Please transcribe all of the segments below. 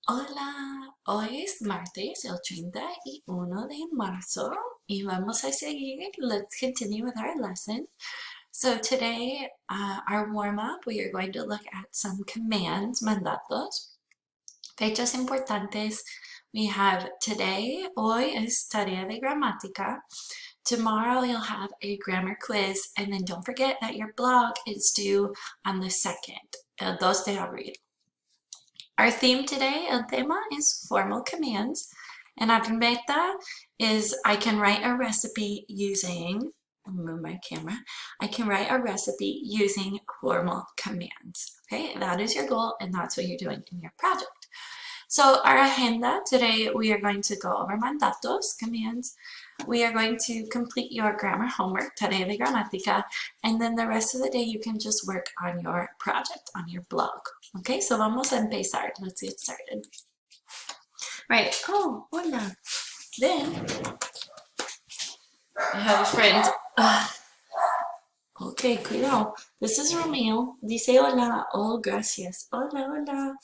Hola, hoy es martes, el 31 de marzo, y vamos a seguir. Let's continue with our lesson. So today, our warm-up, we are going to look at some commands, mandatos. Fechas importantes, we have today, hoy es tarea de gramática. Tomorrow you'll have a grammar quiz, and then don't forget that your blog is due on the 2nd, el 2 de abril. Our theme today, el tema is formal commands, and our meta is I can write a recipe using, move my camera, I can write a recipe using formal commands. Okay, that is your goal, and that's what you're doing in your project. So our agenda today, we are going to go over mandatos, commands. We are going to complete your grammar homework, tarea de gramática, and then the rest of the day you can just work on your project, on your blog. Okay, so vamos a empezar. Let's get started. Right. Oh, hola. Then I have a friend. Okay, cuidado. This is Romeo. Dice hola. Oh, gracias. Hola, hola.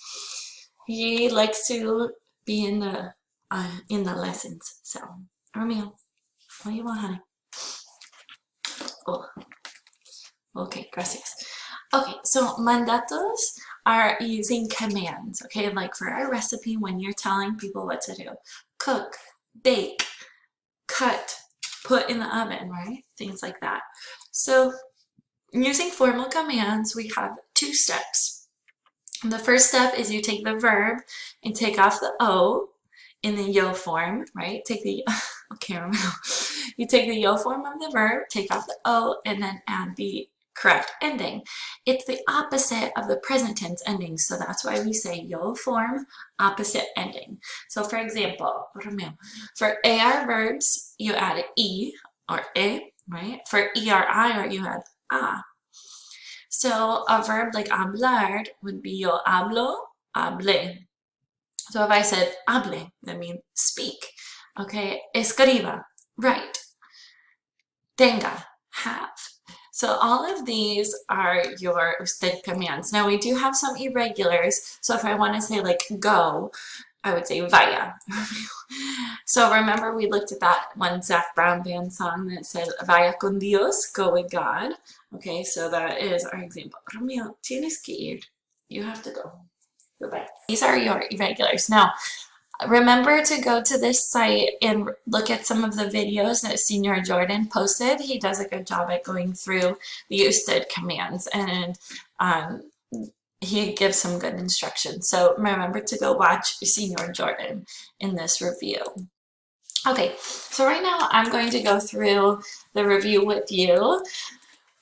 He likes to be in the lessons. So, Romeo, what do you want, honey? Oh, okay, gracias. Okay, so mandatos are using commands, okay? Like for our recipe, when you're telling people what to do. Cook, bake, cut, put in the oven, right? Things like that. So using formal commands, we have two steps. The first step is you take the verb and take off the O in the yo form, right? Take the, okay, remember. You take the yo form of the verb, take off the O, and then add the correct ending. It's the opposite of the present tense ending, so that's why we say yo form, opposite ending. So for example, for AR verbs, you add E or E, right? For ERI, you add A. So a verb like hablar would be yo hablo, hablé. So if I said hable, that means speak. Okay, escriba, write. Tenga, have. So all of these are your usted commands. Now we do have some irregulars. So if I want to say like go, I would say vaya. So remember we looked at that one Zac Brown band song that said vaya con Dios, go with God. Okay, so that is our example. Romeo, tienes que ir. You have to go. Goodbye. These are your irregulars. Now, remember to go to this site and look at some of the videos that Senior Jordan posted. He does a good job at going through the usted commands, and he gives some good instructions. So remember to go watch Senior Jordan in this review. Okay, so right now I'm going to go through the review with you,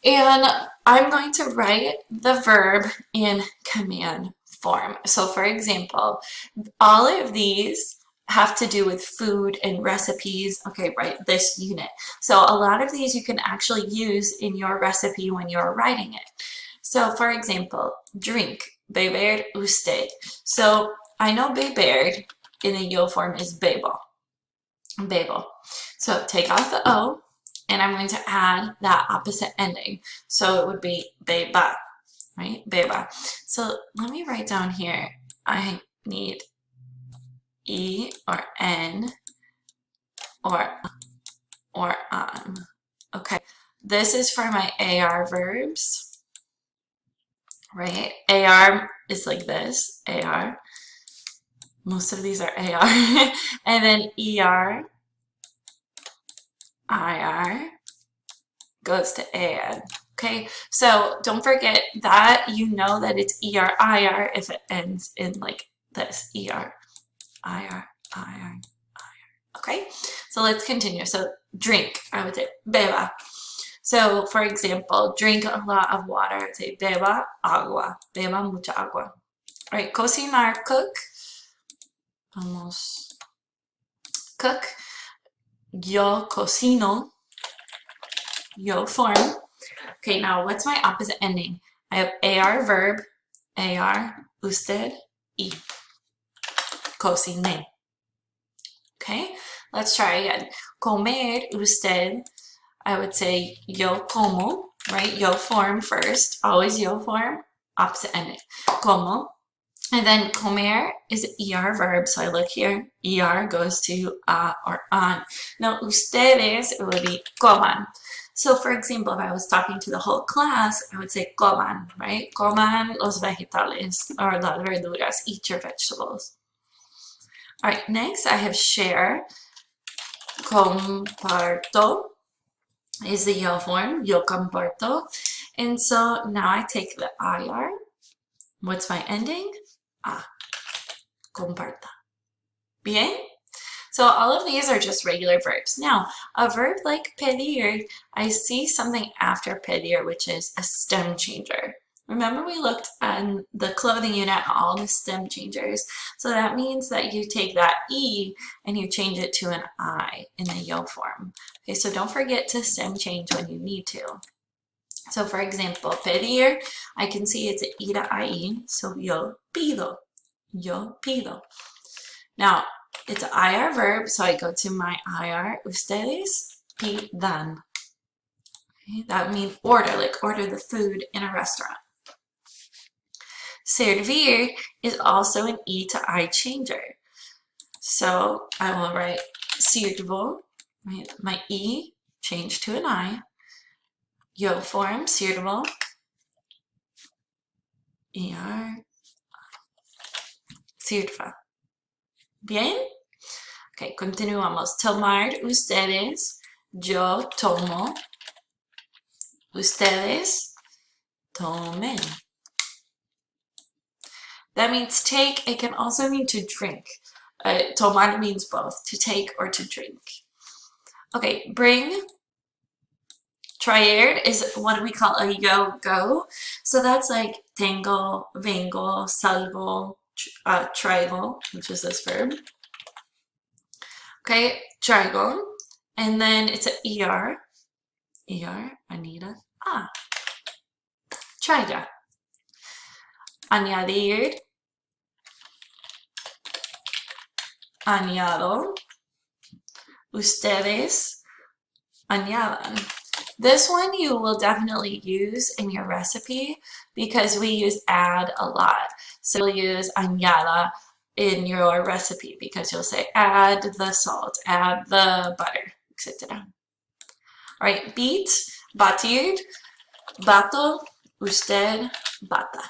and I'm going to write the verb in command form. So for example, all of these have to do with food and recipes, okay, right, this unit. So a lot of these you can actually use in your recipe when you're writing it. So for example, drink, beber usted. So I know beber in the yo form is bebo, bebo. So take off the O, and I'm going to add that opposite ending. So it would be beba, right? Beba. So let me write down here. I need E or N or Okay, this is for my AR verbs, right? AR is like this, AR. Most of these are AR. And then ER, IR goes to AN. Okay, so don't forget that you know that it's ER, IR if it ends in like this, ER, IR, IR, IR. Okay, so let's continue. So drink, I would say beba. So for example, drink a lot of water, I would say beba agua, beba mucha agua. All right, cocinar, cook. Vamos, cook. Yo cocino, yo form. Okay, now what's my opposite ending? I have AR verb, AR, usted, y. Cociné. Okay, let's try again. Comer, usted, I would say yo como, right? Yo form first, always yo form, opposite ending. Como, And then comer is an ER verb. So I look here, ER goes to a or on. Now, ustedes, it would be coman. So for example, if I was talking to the whole class, I would say coman, right? Coman los vegetales, or las verduras, eat your vegetables. All right, next I have share. Comparto is the yo form, yo comparto. And so now I take the IR. What's my ending? Ah, comparta. Bien? So all of these are just regular verbs. Now, a verb like pedir, I see something after pedir, which is a stem changer. Remember we looked at the clothing unit, all the stem changers. So that means that you take that E and you change it to an I in the yo form. Okay, so don't forget to stem change when you need to. So for example, pedir, I can see it's an E to IE, so yo pido, yo pido. Now, it's an IR verb, so I go to my IR. Ustedes pidan. Okay, that means order, like order the food in a restaurant. Servir is also an E to I changer. So I will write sirvo, right? My E change to an I. Yo form, sirvo. ER. Sirva. Bien? Ok, continuamos. Tomar ustedes. Yo tomo. Ustedes tomen. That means take. It can also mean to drink. Tomar means both, to take or to drink. Okay, bring. Traer is what we call a go. So that's like tengo, vengo, salgo, traigo, which is this verb. Okay, traigo. And then it's an ER. ER, Anita. Traiga. Añadir. Añado. Ustedes añadan. This one you will definitely use in your recipe because we use add a lot. So we'll use añada in your recipe because you'll say add the salt, add the butter, etc. All right, beat, batir, bato, usted, bata.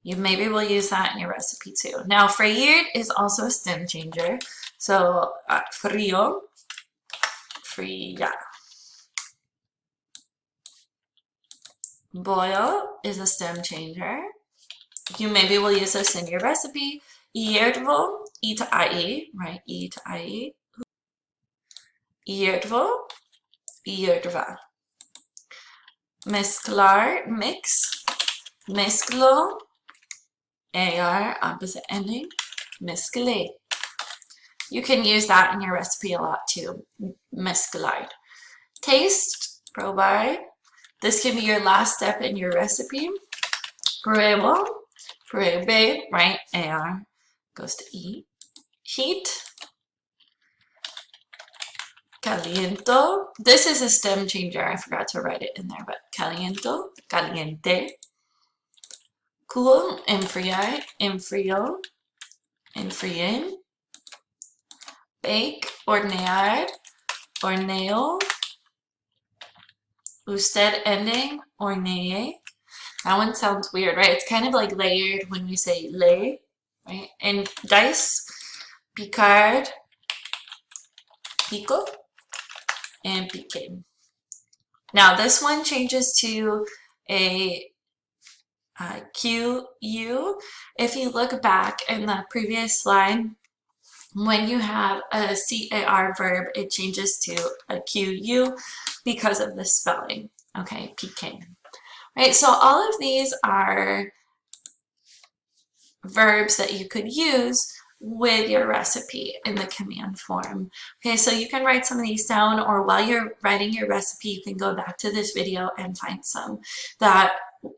You maybe will use that in your recipe too. Now, freír is also a stem changer. So, frío, fría. Boil is a stem changer. You maybe will use this in your recipe. Hiervo, E to IE, right? E to IE. Hiervo, hierva. Mezclar, mix. Mezclo, AR, opposite ending. Mezclé. You can use that in your recipe a lot too. Mezclar. Taste, probar. This can be your last step in your recipe. Pruebo, pruebe, right? AR goes to E. Heat. Caliento. This is a stem changer. I forgot to write it in there, but caliento, caliente. Cool, enfriar, enfrió, enfrié. Bake, hornear, horneo. Usted ending, horneé. That one sounds weird, right? It's kind of like layered when we say lay, right? And dice, picar, pico, and pique. Now this one changes to a QU. If you look back in the previous slide, when you have a CAR verb, it changes to a QU because of the spelling. Okay, pique. Right, so all of these are verbs that you could use with your recipe in the command form. Okay, so you can write some of these down, or while you're writing your recipe, you can go back to this video and find some that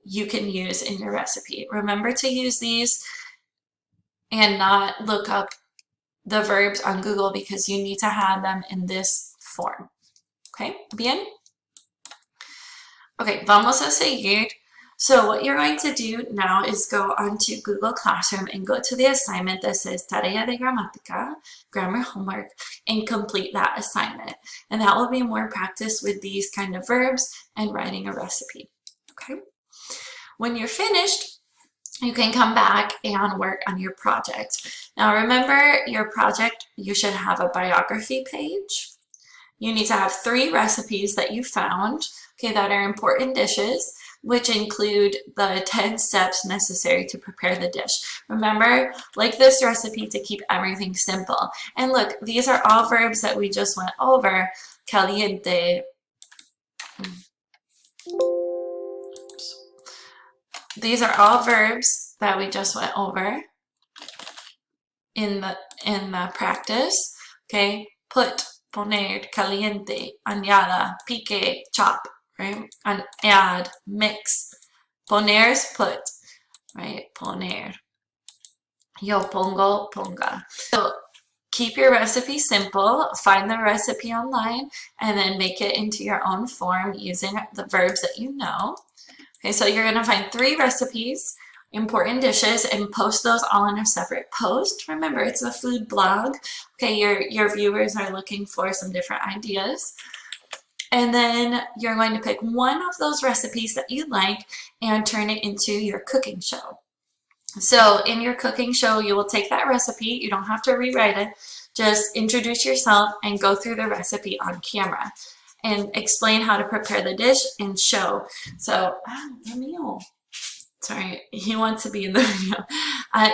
you can use in your recipe. Remember to use these and not look up the verbs on Google because you need to have them in this form. Okay, bien? Ok, vamos a seguir. So what you're going to do now is go onto Google Classroom and go to the assignment that says Tarea de Gramática, grammar homework, and complete that assignment. And that will be more practice with these kind of verbs and writing a recipe. Okay? When you're finished, you can come back and work on your project. Now remember, your project, you should have a biography page. You need to have 3 recipes that you found, okay, that are important dishes, which include the 10 steps necessary to prepare the dish. Remember, like this recipe, to keep everything simple. And look, these are all verbs that we just went over. Caliente. These are all verbs that we just went over in the practice. Okay, put, poner, caliente, añada, pique, chop, right? And add, mix. Poner is put, right? Poner. Yo pongo, ponga. So keep your recipe simple, find the recipe online, and then make it into your own form using the verbs that you know. Okay, so you're gonna find 3 recipes, important dishes, and post those all in a separate post. Remember, it's a food blog. Okay, your viewers are looking for some different ideas. And then you're going to pick one of those recipes that you like and turn it into your cooking show. So in your cooking show, you will take that recipe. You don't have to rewrite it. Just introduce yourself and go through the recipe on camera and explain how to prepare the dish and show. So, sorry, he wants to be in the video.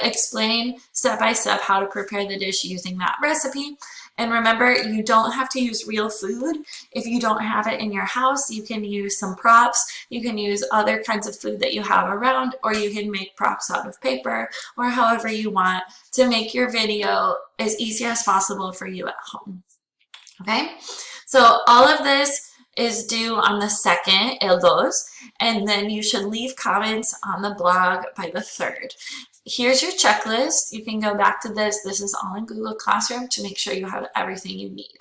Explain step by step how to prepare the dish using that recipe. And remember, you don't have to use real food. If you don't have it in your house, you can use some props. You can use other kinds of food that you have around, or you can make props out of paper, or however you want to make your video as easy as possible for you at home. Okay? So all of this is due on the 2nd, el dos, and then you should leave comments on the blog by the 3rd. Here's your checklist. You can go back to this. This is all in Google Classroom to make sure you have everything you need.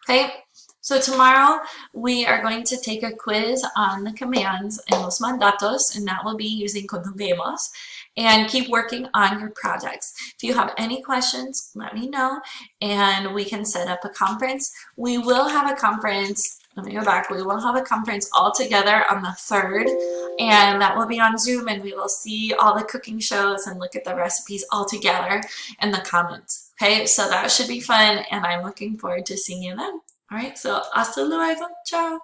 Okay? So tomorrow we are going to take a quiz on the commands in los mandatos, and that will be using conjuguemos, and keep working on your projects. If you have any questions, let me know, and we can set up a conference. We will have a conference. Let me go back. We will have a conference all together on the 3rd, and that will be on Zoom, and we will see all the cooking shows and look at the recipes all together in the comments. Okay, so that should be fun, and I'm looking forward to seeing you then. All right, so hasta luego. Ciao.